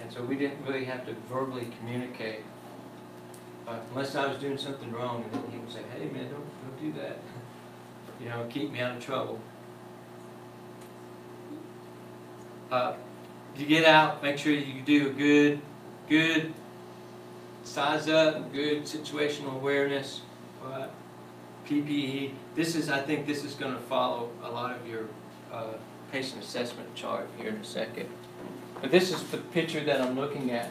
and so we didn't really have to verbally communicate. Unless I was doing something wrong, and then he would say, hey man, don't do that. You know, keep me out of trouble. You get out, make sure you do a good size up, good situational awareness, PPE. I think this is going to follow a lot of your patient assessment chart here in a second. But this is the picture that I'm looking at.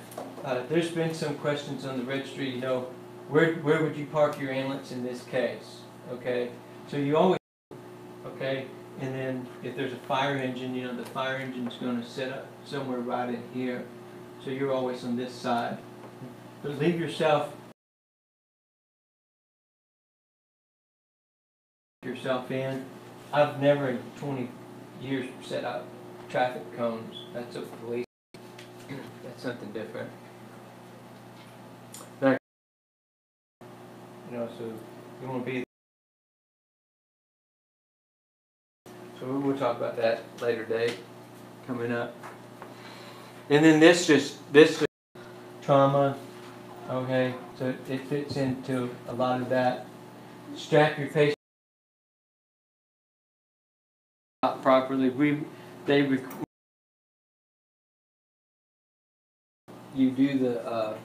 There's been some questions on the registry, you know, where would you park your ambulance in this case? Okay, so you always, okay, and then if there's a fire engine, you know, the fire engine's going to set up somewhere right in here. So you're always on this side. But leave yourself in. I've never in 20 years set up traffic cones. That's a police. That's something different. But, you know, so you want to be. So we'll talk about that later date coming up. And then this trauma. Okay, so it fits into a lot of that. Strap your patient properly. You do the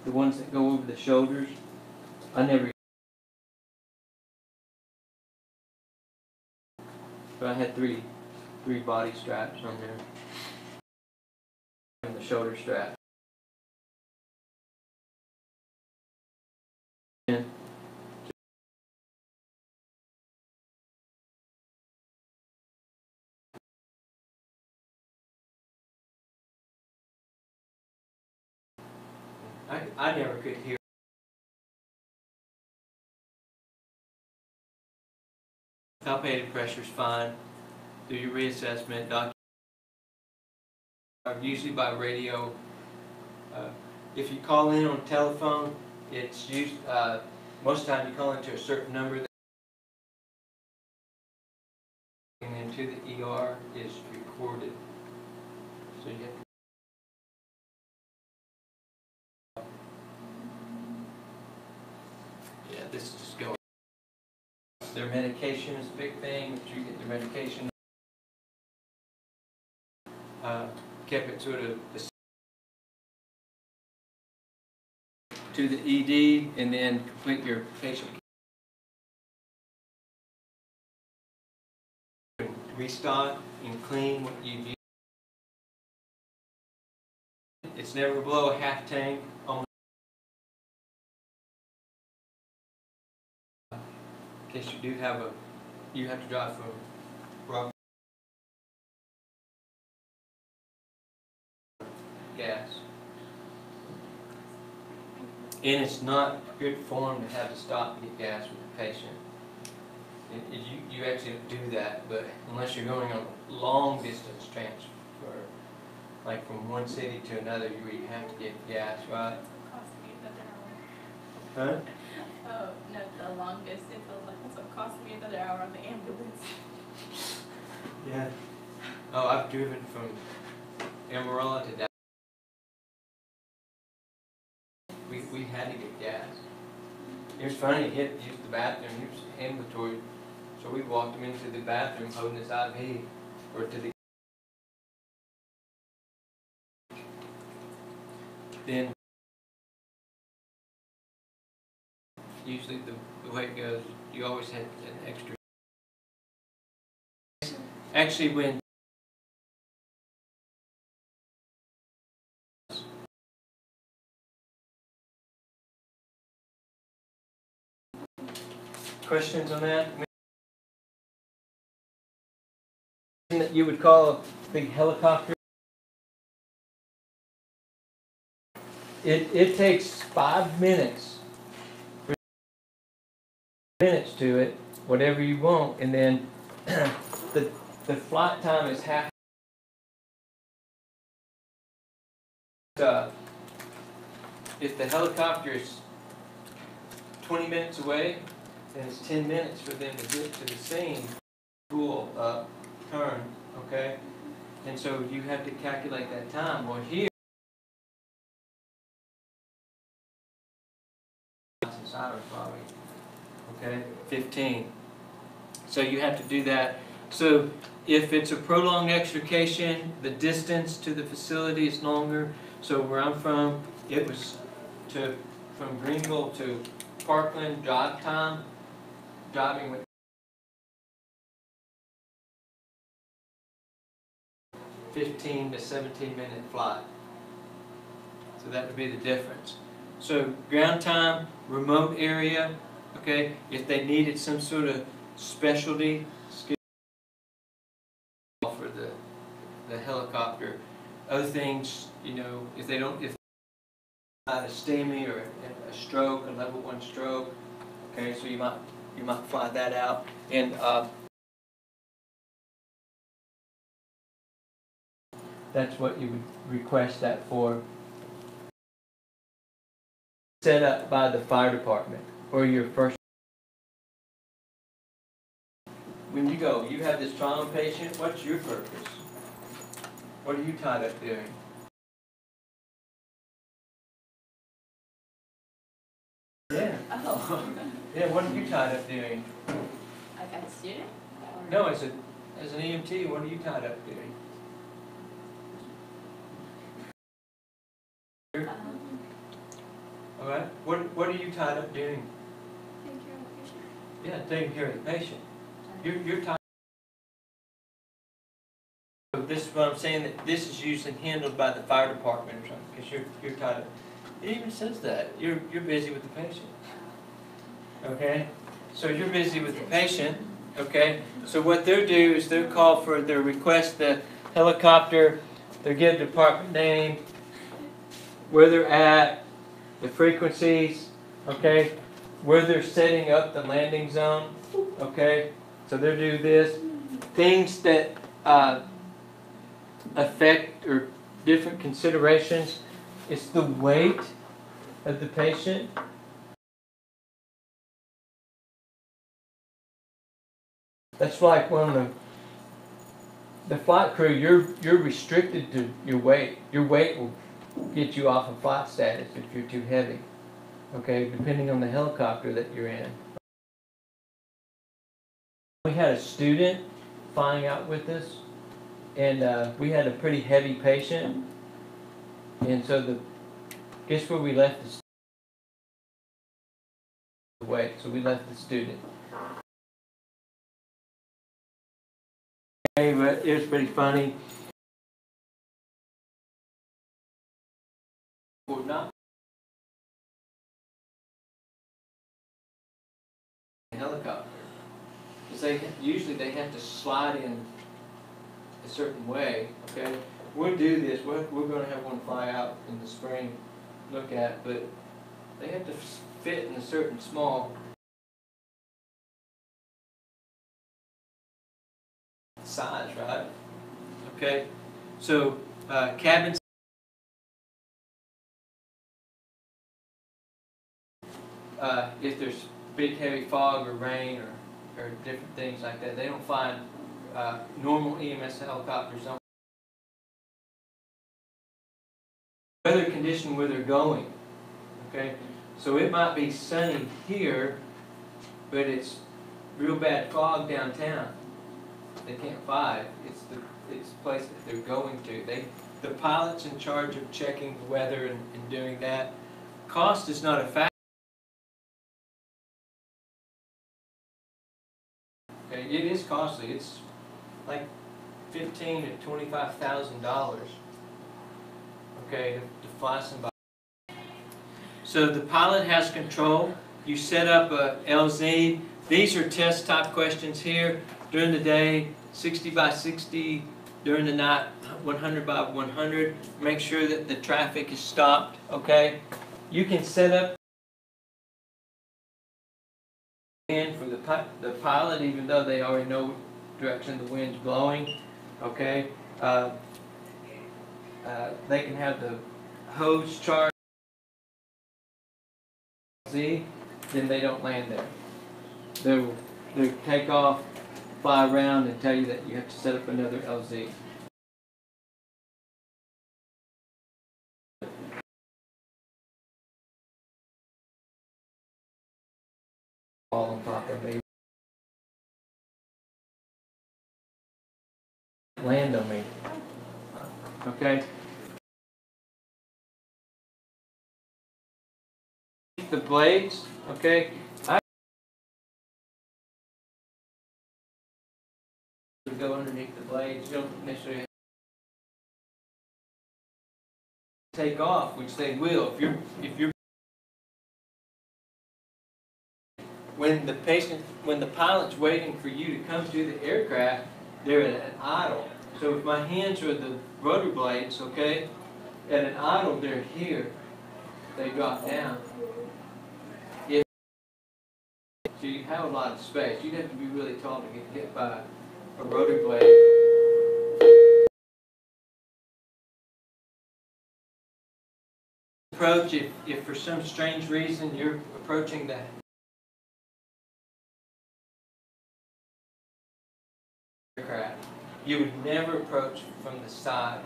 ones that go over the shoulders. I never. But I had three body straps on there, and the shoulder strap. And I never could hear. Palpated pressure's fine. Do your reassessment. Doctor, usually by radio. If you call in on telephone, it's used. Most of the time, you call into a certain number. And into the ER is recorded. So you have to. Yeah, this is just going. Their medication is a big thing. Make sure you get their medication. Kept it sort of to the ED, and then complete your patient. Restock and clean what you've used. It's never below a half tank. In case you do have you have to drive from Rock gas. And it's not good form to have to stop and get gas with the patient. You actually do that, but unless you're going on a long distance transfer, like from one city to another, you have to get gas, right? Cost me another hour. Huh? Oh, no, the long distance, so it cost me another hour on the ambulance. Yeah. Oh, I've driven from Amarillo to Dallas. We had to get gas. It was funny, he had to use the bathroom, he was ambulatory. So we walked him into the bathroom holding his IV, or to the. Then usually the way it goes, you always have an extra. Actually, when questions on that? That you would call a big helicopter. It takes 5 minutes. To it, whatever you want, and then the flight time is half. If the helicopter is 20 minutes away, then it's 10 minutes for them to get to the scene. Cool, turn, okay, and so you have to calculate that time. Well, here, siren probably. Okay, 15. So you have to do that. So if it's a prolonged extrication, the distance to the facility is longer. So where I'm from, it was from Greenville to Parkland drive time, driving with 15 to 17-minute flight. So that would be the difference. So ground time, remote area, okay, if they needed some sort of specialty skill for the helicopter. Other things, you know, if they had a STEMI or a stroke, a level 1 stroke, okay, so you might fly that out. And that's what you would request that for. Set up by the fire department or your first. When you go, you have this trauma patient, what's your purpose? What are you tied up doing? Yeah. Oh. Yeah, what are you tied up doing? Like a student? No, as an EMT, what are you tied up doing? All right. What are you tied up doing? Taking care of the patient. Yeah, taking care of the patient. You're tied. So this is what I'm saying, that this is usually handled by the fire department or something, because you're tied up. It even says that you're busy with the patient. Okay. So you're busy with the patient. Okay. So what they'll do is they'll call for their request the helicopter. They'll give the department name, where they're at, the frequencies, okay, where they're setting up the landing zone, okay, so they'll do this. Things that affect or different considerations, it's the weight of the patient. That's like when the flight crew, you're restricted to your weight. Your weight will get you off of flight status if you're too heavy. Okay, depending on the helicopter that you're in. We had a student flying out with us, and we had a pretty heavy patient, and so guess where we left the weight? So we left the student. Okay, but it was pretty funny. Would not helicopter, because usually they have to slide in a certain way. Okay, we'll do this. We're going to have one fly out in the spring, look at, but they have to fit in a certain small size, right? Okay, so cabin. If there's big heavy fog or rain or different things like that, they don't fly normal EMS helicopters. Weather condition where they're going. Okay, so it might be sunny here, but it's real bad fog downtown. They can't fly. It's the place that they're going to. The pilot's in charge of checking the weather and doing that. Cost is not a factor. like $15,000 to $25,000, okay, to fly somebody. So the pilot has control. You set up a LZ. These are test type questions here. During the day, 60 by 60. During the night, 100 by 100. Make sure that the traffic is stopped, okay? You can set up for the pilot, even though they already know what direction the wind's blowing, okay? They can have the hose charged, then they don't land there. They'll take off, fly around, and tell you that you have to set up another LZ. Fall on top of me. Land on me. Okay? The blades, okay? I go underneath the blades. You don't necessarily take off, which they will. If you're when the pilot's waiting for you to come to the aircraft, they're at an idle. So if my hands are the rotor blades, okay, at an idle, they're here. They drop down. So you have a lot of space. You'd have to be really tall to get hit by a rotor blade. Approach, if for some strange reason you're approaching the aircraft, you would never approach from the side.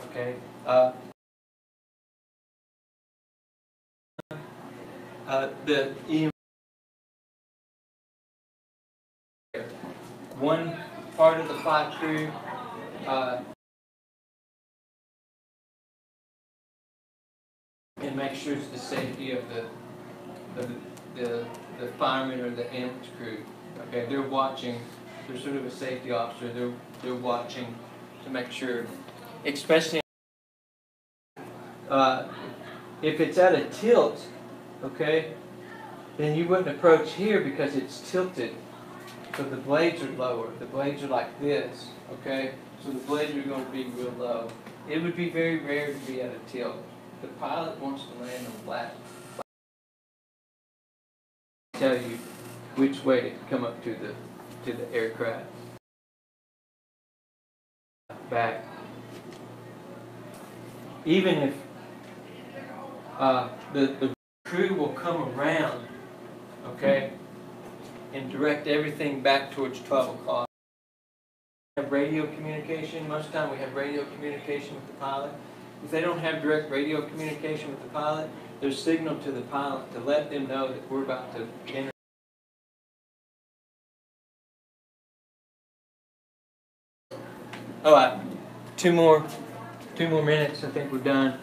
Okay? The EMT, one part of the flight crew and make sure it's the safety of the fireman or the ambulance crew. Okay, they're watching. They're sort of a safety officer. They're watching to make sure, especially if it's at a tilt. Okay, then you wouldn't approach here because it's tilted. So the blades are lower. The blades are like this. Okay, so the blades are going to be real low. It would be very rare to be at a tilt. The pilot wants to land on flat. Tell you which way to come up to the aircraft. Back. Even if the crew will come around, okay, and direct everything back towards 12 o'clock. We have radio communication. Most of the time we have radio communication with the pilot. If they don't have direct radio communication with the pilot, there's signal to the pilot to let them know that we're about to enter. All right, two more minutes. I think we're done.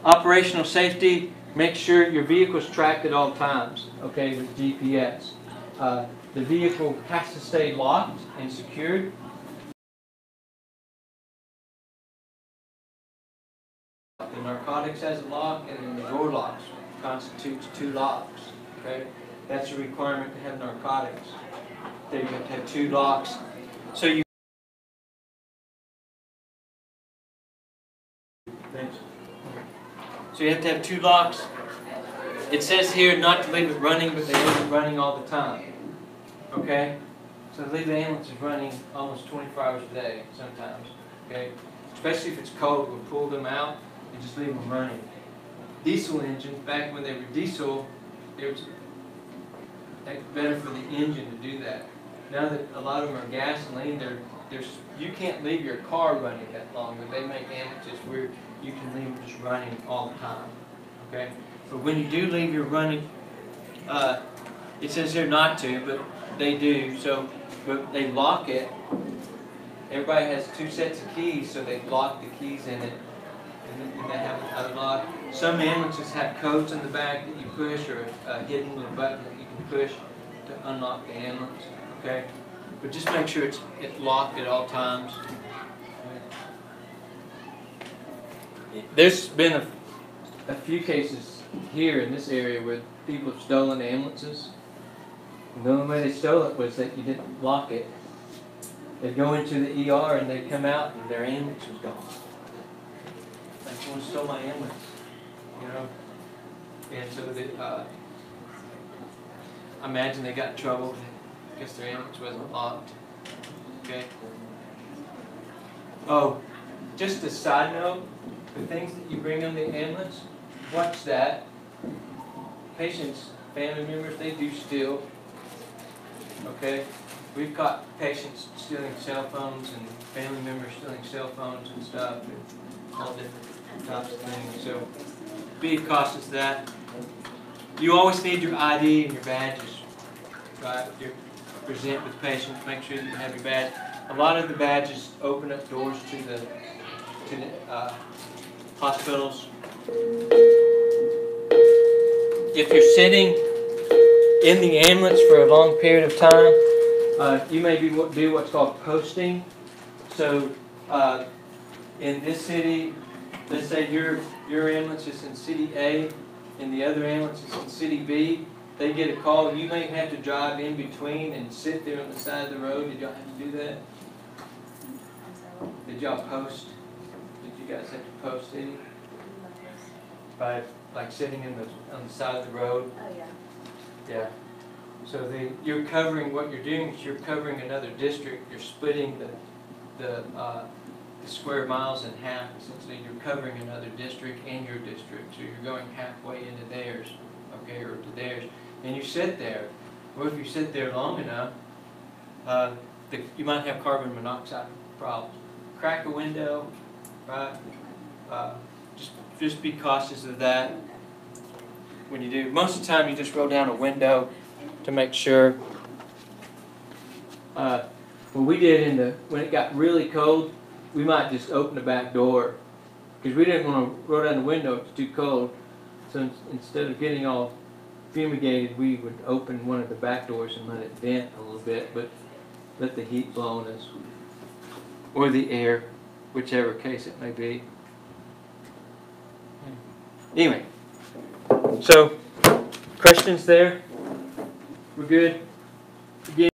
Operational safety. Make sure your vehicle's tracked at all times. Okay, with GPS. The vehicle has to stay locked and secured. The narcotics has a lock, and then the door locks constitutes 2 locks. Okay, that's a requirement to have narcotics. Then you have to have 2 locks. So you. So you have to have 2 locks. It says here not to leave it running, but they leave it running all the time. Okay? So leave the ambulances running almost 24 hours a day sometimes. Okay? Especially if it's cold, we'll pull them out and just leave them running. Diesel engines, back when they were diesel, it was better for the engine to do that. Now that a lot of them are gasoline, you can't leave your car running that long, but they make ambulances where you can leave them just running all the time. Okay? But when you do leave your running, it says here not to, but they do. So, but they lock it. Everybody has 2 sets of keys, so they lock the keys in it, and they have it unlocked. Some ambulances have codes in the back that you push, or a hidden little button that you can push to unlock the ambulance. Okay. But just make sure it's locked at all times. There's been a few cases here in this area where people have stolen ambulances. And the only way they stole it was that you didn't lock it. They'd go into the ER and they'd come out and their ambulance was gone. Like, someone stole my ambulance, you know? And so I imagine they got in trouble because their ambulance wasn't locked. Okay? Oh, just a side note, the things that you bring on the ambulance, watch that. Patients, family members, they do steal. Okay? We've caught patients stealing cell phones and family members stealing cell phones and stuff, and all different types of things. So be cautious of that. You always need your ID and your badges, right? You present with patients, make sure that you have your badge. A lot of the badges open up doors to the hospitals. If you're sitting in the ambulance for a long period of time, you may do what's called posting. So in this city, let's say your ambulance is in city A and the other ambulance is in city B, they get a call, you may have to drive in between and sit there on the side of the road. Did y'all have to do that? Did y'all post? Did you guys have to post any? By like sitting on the side of the road? Oh, yeah. Yeah. So you're covering, what you're doing is you're covering another district. You're splitting the square miles in half. Essentially, you're covering another district and your district. So you're going halfway into theirs, okay, or to theirs. And you sit there. Or if you sit there long enough, you might have carbon monoxide problems. Crack a window, right? Just be cautious of that when you do. Most of the time, you just roll down a window to make sure. What we did when it got really cold, we might just open the back door because we didn't want to roll down the window. It's too cold. So instead of getting all fumigated, we would open one of the back doors and let it vent a little bit, but let the heat blow on us, or the air, whichever case it may be. Anyway, so questions there? We're good? Again.